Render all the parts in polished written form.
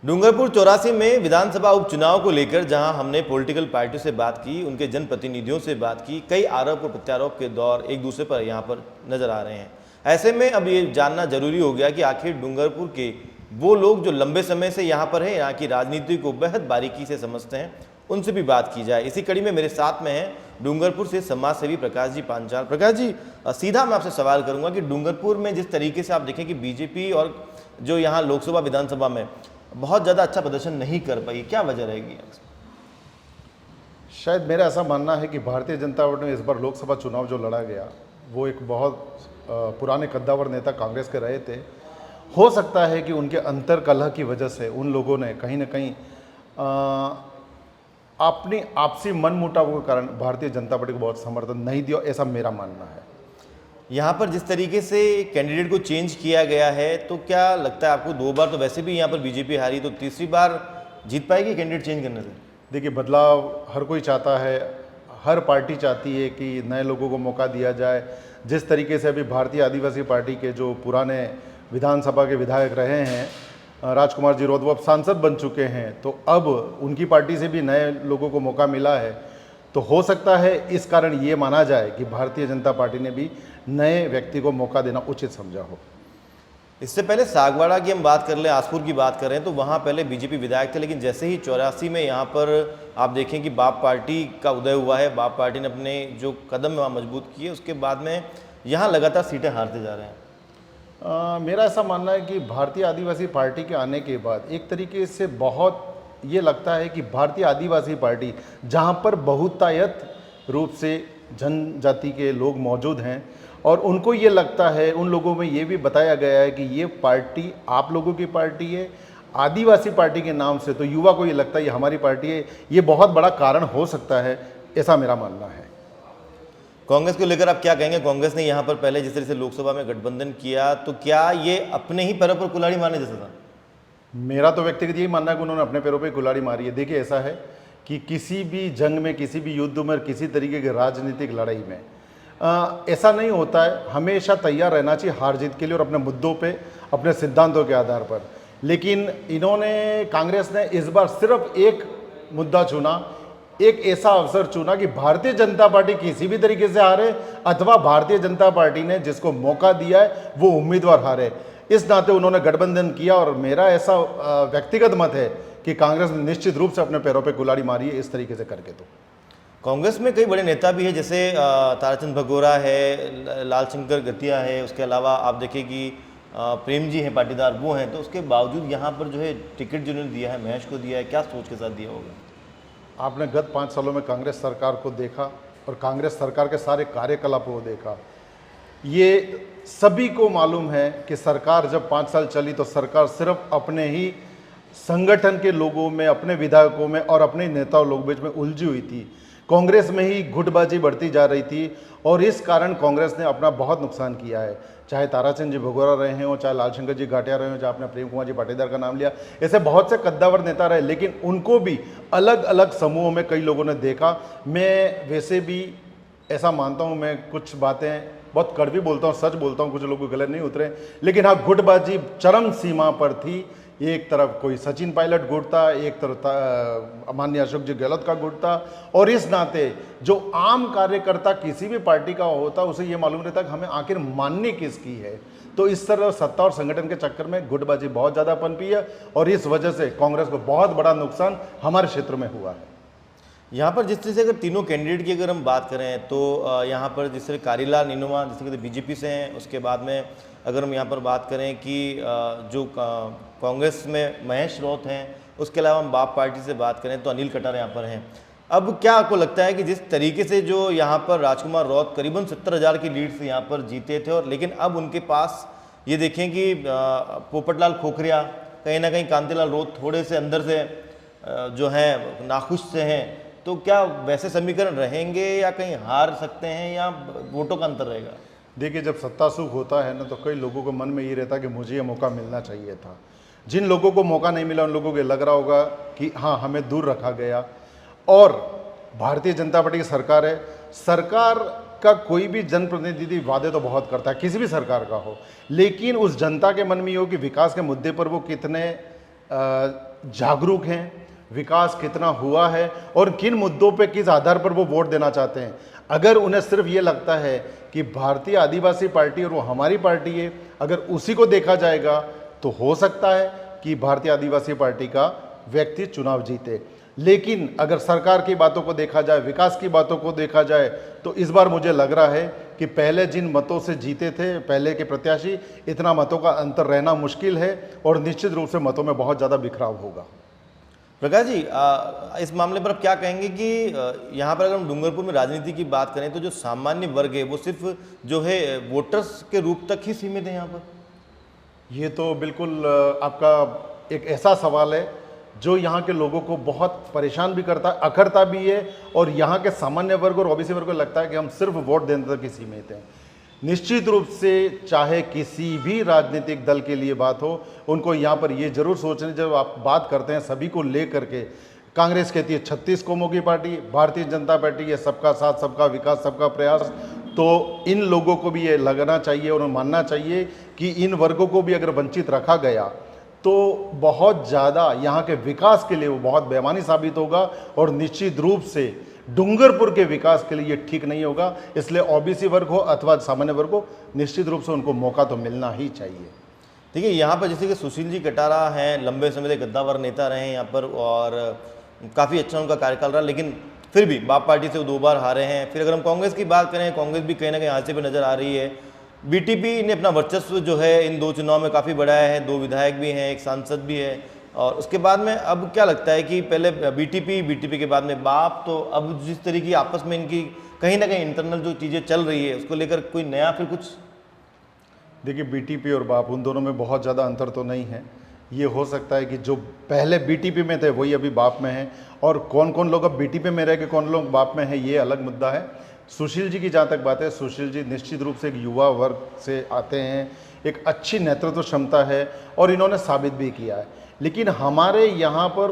डूंगरपुर 84 में विधानसभा उपचुनाव को लेकर जहां हमने पॉलिटिकल पार्टियों से बात की, उनके जनप्रतिनिधियों से बात की, कई आरोप और प्रत्यारोप के दौर एक दूसरे पर यहां पर नजर आ रहे हैं। ऐसे में अब ये जानना जरूरी हो गया कि आखिर डूंगरपुर के वो लोग जो लंबे समय से यहाँ पर हैं, यहाँ की राजनीति को बेहद बारीकी से समझते हैं, उनसे भी बात की जाए। इसी कड़ी में मेरे साथ में हैं डूंगरपुर से समाज सेवी प्रकाश जी पांचाल। प्रकाश जी, सीधा मैं आपसे सवाल करूंगा कि डूंगरपुर में जिस तरीके से आप देखें कि बीजेपी और जो यहाँ लोकसभा विधानसभा में बहुत ज़्यादा अच्छा प्रदर्शन नहीं कर पाई, क्या वजह रहेगी? शायद मेरा ऐसा मानना है कि भारतीय जनता पार्टी में इस बार लोकसभा चुनाव जो लड़ा गया वो एक बहुत पुराने कद्दावर नेता कांग्रेस के रहे थे। हो सकता है कि उनके अंतर कलह की वजह से उन लोगों ने कहीं ना कहीं अपनी आपसी मनमुटाव के कारण भारतीय जनता पार्टी को बहुत समर्थन नहीं दिया, ऐसा मेरा मानना है। यहाँ पर जिस तरीके से कैंडिडेट को चेंज किया गया है, तो क्या लगता है आपको? 2 बार तो वैसे भी यहाँ पर बीजेपी हारी, तो तीसरी बार जीत पाएगी कैंडिडेट चेंज करने से? देखिए, बदलाव हर कोई चाहता है, हर पार्टी चाहती है कि नए लोगों को मौका दिया जाए। जिस तरीके से अभी भारतीय आदिवासी पार्टी के जो पुराने विधानसभा के विधायक रहे हैं, राजकुमार जी रोध, वो अब सांसद बन चुके हैं, तो अब उनकी पार्टी से भी नए लोगों को मौका मिला है। तो हो सकता है इस कारण ये माना जाए कि भारतीय जनता पार्टी ने भी नए व्यक्ति को मौका देना उचित समझा हो। इससे पहले सागवाड़ा की हम बात कर लें, आसपुर की बात करें, तो वहाँ पहले बीजेपी विधायक थे, लेकिन जैसे ही 84 में यहाँ पर आप देखें कि बाप पार्टी का उदय हुआ है, बाप पार्टी ने अपने जो कदम वहाँ मजबूत किए, उसके बाद में यहाँ लगातार सीटें हारते जा रहे हैं। मेरा ऐसा मानना है कि भारतीय आदिवासी पार्टी के आने के बाद एक तरीके से बहुत ये लगता है कि भारतीय आदिवासी पार्टी जहाँ पर बहुतायत रूप से जनजाति के लोग मौजूद हैं और उनको ये लगता है, उन लोगों में ये भी बताया गया है कि ये पार्टी आप लोगों की पार्टी है, आदिवासी पार्टी के नाम से, तो युवा को ये लगता है ये हमारी पार्टी है। ये बहुत बड़ा कारण हो सकता है, ऐसा मेरा मानना है। कांग्रेस को लेकर आप क्या कहेंगे? कांग्रेस ने यहाँ पर पहले जिस तरह से लोकसभा में गठबंधन किया, तो क्या ये अपने ही पैरों पर कुल्हाड़ी मारने जैसा था? मेरा तो व्यक्तिगत यही मानना है कि उन्होंने अपने पैरों पे कुल्हाड़ी मारी है। देखिए, ऐसा है कि किसी भी जंग में, किसी भी युद्ध में, किसी तरीके की राजनीतिक लड़ाई में ऐसा नहीं होता है। हमेशा तैयार रहना चाहिए हार जीत के लिए और अपने मुद्दों पे, अपने सिद्धांतों के आधार पर। लेकिन इन्होंने, कांग्रेस ने इस बार सिर्फ एक मुद्दा चुना, एक ऐसा अवसर चुना कि भारतीय जनता पार्टी किसी भी तरीके से हारे अथवा भारतीय जनता पार्टी ने जिसको मौका दिया है वो उम्मीदवार हारे। इस नाते उन्होंने गठबंधन किया और मेरा ऐसा व्यक्तिगत मत है कि कांग्रेस ने निश्चित रूप से अपने पैरों पे कुल्हाड़ी मारी है इस तरीके से करके। तो कांग्रेस में कई बड़े नेता भी हैं, जैसे ताराचंद भगोरा है, लालशंकर गतिया है, उसके अलावा आप देखें कि प्रेम जी हैं पाटीदार, वो हैं, तो उसके बावजूद यहाँ पर जो है टिकट जिन्होंने दिया है महेश को दिया है, क्या सोच के साथ दिया होगा? आपने गत 5 सालों में कांग्रेस सरकार को देखा और कांग्रेस सरकार के सारे कार्यकलापों को देखा। ये सभी को मालूम है कि सरकार जब 5 साल चली तो सरकार सिर्फ अपने ही संगठन के लोगों में, अपने विधायकों में और अपने नेताओं लोग बीच में उलझी हुई थी। कांग्रेस में ही गुटबाजी बढ़ती जा रही थी और इस कारण कांग्रेस ने अपना बहुत नुकसान किया है। चाहे ताराचंद जी भगोरा रहे हों, चाहे लालशंकर जी घाटिया रहे हों, चाहे आपने प्रेम कुमार जी पाटीदार का नाम लिया, ऐसे बहुत से कद्दावर नेता रहे, लेकिन उनको भी अलग अलग समूहों में कई लोगों ने देखा। मैं वैसे भी ऐसा मानता हूँ, मैं कुछ बातें बहुत कड़वी बोलता हूँ, सच बोलता हूँ, कुछ लोग गलत नहीं उतरे, लेकिन हाँ, गुटबाजी चरम सीमा पर थी। एक तरफ कोई सचिन पायलट गुट था, एक तरफ माननीय अशोक जी गहलोत का गुट था, और इस नाते जो आम कार्यकर्ता किसी भी पार्टी का होता उसे ये मालूम रहता कि हमें आखिर माननी किसकी है। तो इस तरह सत्ता और संगठन के चक्कर में गुटबाजी बहुत ज़्यादा पनपी है और इस वजह से कांग्रेस को बहुत बड़ा नुकसान हमारे क्षेत्र में हुआ है। यहाँ पर जिस तरह से अगर तीनों कैंडिडेट की अगर हम बात करें तो यहाँ पर जिस तरह कारीलाल नीनुमा जिस तरह बीजेपी से हैं, उसके बाद में अगर हम यहाँ पर बात करें कि जो कांग्रेस में महेश रौत हैं, उसके अलावा हम बाप पार्टी से बात करें तो अनिल कटार यहाँ पर हैं। अब क्या आपको लगता है कि जिस तरीके से जो यहाँ पर राजकुमार रौत करीबन 70,000 की लीड से यहाँ पर जीते थे, और लेकिन अब उनके पास ये देखें कि पोपटलाल खोखरिया, कहीं ना कहीं कांतिलाल रौत थोड़े से अंदर से जो हैं नाखुश से हैं, तो क्या वैसे समीकरण रहेंगे या कहीं हार सकते हैं या वोटों का अंतर रहेगा? देखिए, जब सत्ता सुख होता है ना तो कई लोगों के मन में ये रहता है कि मुझे ये मौका मिलना चाहिए था। जिन लोगों को मौका नहीं मिला उन लोगों को लग रहा होगा कि हाँ, हमें दूर रखा गया। और भारतीय जनता पार्टी की सरकार है, सरकार का कोई भी जनप्रतिनिधि वादे तो बहुत करता है, किसी भी सरकार का हो, लेकिन उस जनता के मन में ये हो कि विकास के मुद्दे पर वो कितने जागरूक हैं, विकास कितना हुआ है और किन मुद्दों पे किस आधार पर वो वोट देना चाहते हैं। अगर उन्हें सिर्फ ये लगता है कि भारतीय आदिवासी पार्टी और वो हमारी पार्टी है, अगर उसी को देखा जाएगा तो हो सकता है कि भारतीय आदिवासी पार्टी का व्यक्ति चुनाव जीते। लेकिन अगर सरकार की बातों को देखा जाए, विकास की बातों को देखा जाए, तो इस बार मुझे लग रहा है कि पहले जिन मतों से जीते थे पहले के प्रत्याशी, इतना मतों का अंतर रहना मुश्किल है और निश्चित रूप से मतों में बहुत ज़्यादा बिखराव होगा। प्रकाश जी, इस मामले पर आप क्या कहेंगे कि यहाँ पर अगर हम डूंगरपुर में राजनीति की बात करें तो जो सामान्य वर्ग है वो सिर्फ जो है वोटर्स के रूप तक ही सीमित है यहाँ पर? ये तो बिल्कुल आपका एक ऐसा सवाल है जो यहाँ के लोगों को बहुत परेशान भी करता है, अखरता भी है, और यहाँ के सामान्य वर्ग और ओबीसी वर्ग को लगता है कि हम सिर्फ वोट देने तक ही सीमित हैं। निश्चित रूप से चाहे किसी भी राजनीतिक दल के लिए बात हो, उनको यहाँ पर ये जरूर सोचने, जब आप बात करते हैं सभी को ले करके, कांग्रेस कहती है 36 कौमों की पार्टी, भारतीय जनता पार्टी है सबका साथ सबका विकास सबका प्रयास, तो इन लोगों को भी ये लगना चाहिए और मानना चाहिए कि इन वर्गों को भी अगर वंचित रखा गया तो बहुत ज़्यादा यहाँ के विकास के लिए वो बहुत बेईमानी साबित होगा और निश्चित रूप से डूंगरपुर के विकास के लिए ये ठीक नहीं होगा। इसलिए ओबीसी वर्ग हो अथवा सामान्य वर्ग हो, निश्चित रूप से उनको मौका तो मिलना ही चाहिए। देखिए यहाँ पर जैसे कि सुशील जी कटारा हैं, लंबे समय से गद्दावर नेता रहे हैं यहाँ पर और काफ़ी अच्छा उनका कार्यकाल रहा, लेकिन फिर भी बाप पार्टी से वो 2 बार हारे हैं। फिर अगर हम कांग्रेस की बात करें, कांग्रेस भी कहीं ना कहीं हादसे पर नजर आ रही है। बीटीपी ने अपना वर्चस्व जो है इन 2 चुनाव में काफ़ी बढ़ाया है, 2 विधायक भी हैं, 1 सांसद भी है। और उसके बाद में अब क्या लगता है कि पहले बीटीपी के बाद में बाप, तो अब जिस तरीके की आपस में इनकी कहीं ना कहीं इंटरनल जो चीज़ें चल रही है उसको लेकर कोई नया फिर कुछ? देखिए, बीटीपी और बाप उन दोनों में बहुत ज़्यादा अंतर तो नहीं है। ये हो सकता है कि जो पहले बीटीपी में थे वही अभी बाप में हैं, और कौन कौन लोग अब बीटीपी में रह के कौन लोग बाप में हैं ये अलग मुद्दा है। सुशील जी की जहाँ तक बात है, सुशील जी निश्चित रूप से एक युवा वर्ग से आते हैं, एक अच्छी नेतृत्व क्षमता है और इन्होंने साबित भी किया है। लेकिन हमारे यहाँ पर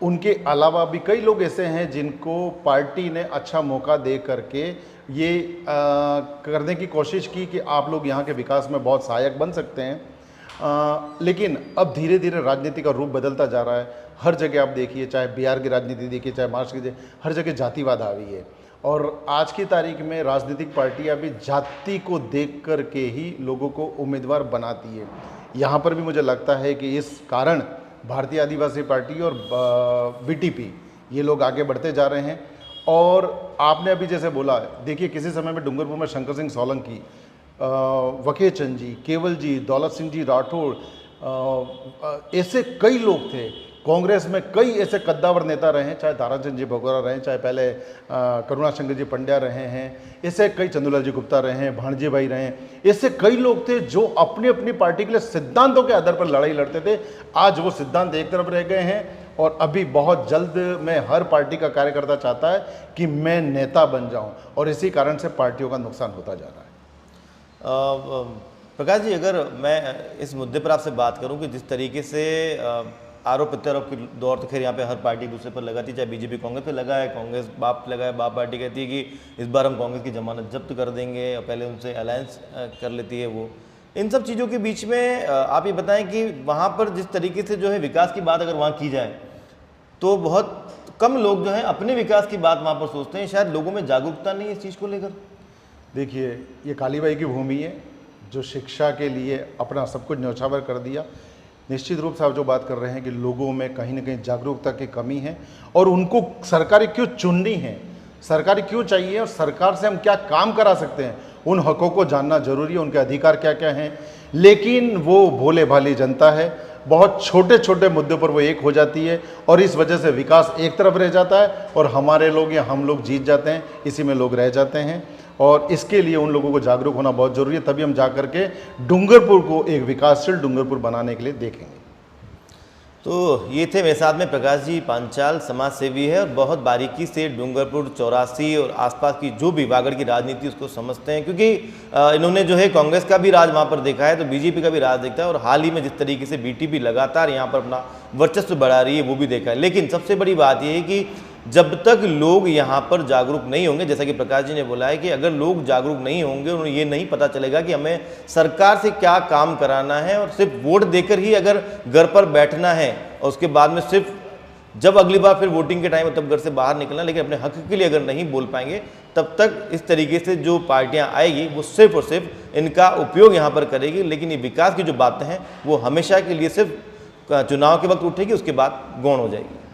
उनके अलावा भी कई लोग ऐसे हैं जिनको पार्टी ने अच्छा मौका दे करके ये करने की कोशिश की कि आप लोग यहाँ के विकास में बहुत सहायक बन सकते हैं। लेकिन अब धीरे धीरे राजनीति का रूप बदलता जा रहा है। हर जगह आप देखिए, चाहे बिहार की राजनीति देखिए, चाहे महाराष्ट्र की, हर जगह जातिवाद हावी है। और आज की तारीख में राजनीतिक पार्टियां भी जाति को देख कर के ही लोगों को उम्मीदवार बनाती है। यहाँ पर भी मुझे लगता है कि इस कारण भारतीय आदिवासी पार्टी और बीटीपी ये लोग आगे बढ़ते जा रहे हैं। और आपने अभी जैसे बोला, देखिए किसी समय में डूंगरपुर में शंकर सिंह सोलंकी, वकेचंद जी, केवल जी, दौलत सिंह जी राठौड़, ऐसे कई लोग थे। कांग्रेस में कई ऐसे कद्दावर नेता रहे हैं, चाहे ताराचंद जी भगोरा रहे हैं, चाहे पहले करुणाशंकर जी पंड्या रहे हैं, ऐसे कई चंदूलाल जी गुप्ता रहे हैं, भाणजी भाई रहे हैं। ऐसे कई लोग थे जो अपनी अपनी पार्टी के लिए सिद्धांतों के आधार पर लड़ाई लड़ते थे। आज वो सिद्धांत एक तरफ रह गए हैं और अभी बहुत जल्द में हर पार्टी का कार्यकर्ता चाहता है कि मैं नेता बन जाऊं, और इसी कारण से पार्टियों का नुकसान होता जा रहा है। प्रकाश जी, अगर मैं इस मुद्दे पर आपसे बात करूं कि जिस तरीके से आरोप प्रत्यारोप की दौर तो खैर यहाँ पे हर पार्टी दूसरे पर लगाती है, चाहे बीजेपी कांग्रेस पे लगा है, कांग्रेस बाप लगा है, बाप पार्टी कहती है कि इस बार हम कांग्रेस की जमानत जब्त कर देंगे और पहले उनसे अलायंस कर लेती है वो। इन सब चीज़ों के बीच में आप ये बताएं कि वहाँ पर जिस तरीके से जो है विकास की बात अगर वहाँ की जाए तो बहुत कम लोग जो हैं अपने विकास की बात वहाँ पर सोचते हैं। शायद लोगों में जागरूकता नहीं है इस चीज़ को लेकर। देखिए, ये कालीबाई की भूमि है जो शिक्षा के लिए अपना सब कुछ न्यौछावर कर दिया। निश्चित रूप से आप जो बात कर रहे हैं कि लोगों में कहीं ना कहीं जागरूकता की कमी है और उनको सरकारें क्यों चुननी है, सरकारें क्यों चाहिए और सरकार से हम क्या काम करा सकते हैं, उन हकों को जानना जरूरी है, उनके अधिकार क्या क्या हैं। लेकिन वो भोले भाली जनता है, बहुत छोटे छोटे मुद्दों पर वो एक हो जाती है और इस वजह से विकास एक तरफ रह जाता है और हमारे लोग या हम लोग जीत जाते हैं, इसी में लोग रह जाते हैं। और इसके लिए उन लोगों को जागरूक होना बहुत ज़रूरी है, तभी हम जा कर के डूंगरपुर को एक विकासशील डूंगरपुर बनाने के लिए देखेंगे। तो ये थे मेरे साथ में प्रकाश जी पांचाल, समाज सेवी है और बहुत बारीकी से डूंगरपुर 84 और आसपास की जो भी वागड़ की राजनीति उसको समझते हैं, क्योंकि इन्होंने जो है कांग्रेस का भी राज वहाँ पर देखा है तो बीजेपी का भी राज देखता है और हाल ही में जिस तरीके से बीटीपी लगातार यहाँ पर अपना वर्चस्व बढ़ा रही है वो भी देखा है। लेकिन सबसे बड़ी बात यह है कि जब तक लोग यहाँ पर जागरूक नहीं होंगे, जैसा कि प्रकाश जी ने बोला है कि अगर लोग जागरूक नहीं होंगे, उन्हें ये नहीं पता चलेगा कि हमें सरकार से क्या काम कराना है, और सिर्फ वोट देकर ही अगर घर पर बैठना है और उसके बाद में सिर्फ जब अगली बार फिर वोटिंग के टाइम तब घर से बाहर निकलना, लेकिन अपने हक के लिए अगर नहीं बोल पाएंगे, तब तक इस तरीके से जो पार्टियां आएगी वो सिर्फ और सिर्फ इनका उपयोग यहाँ पर करेगी, लेकिन ये विकास की जो बातें हैं वो हमेशा के लिए सिर्फ चुनाव के वक्त उठेगी, उसके बाद गौण हो जाएगी।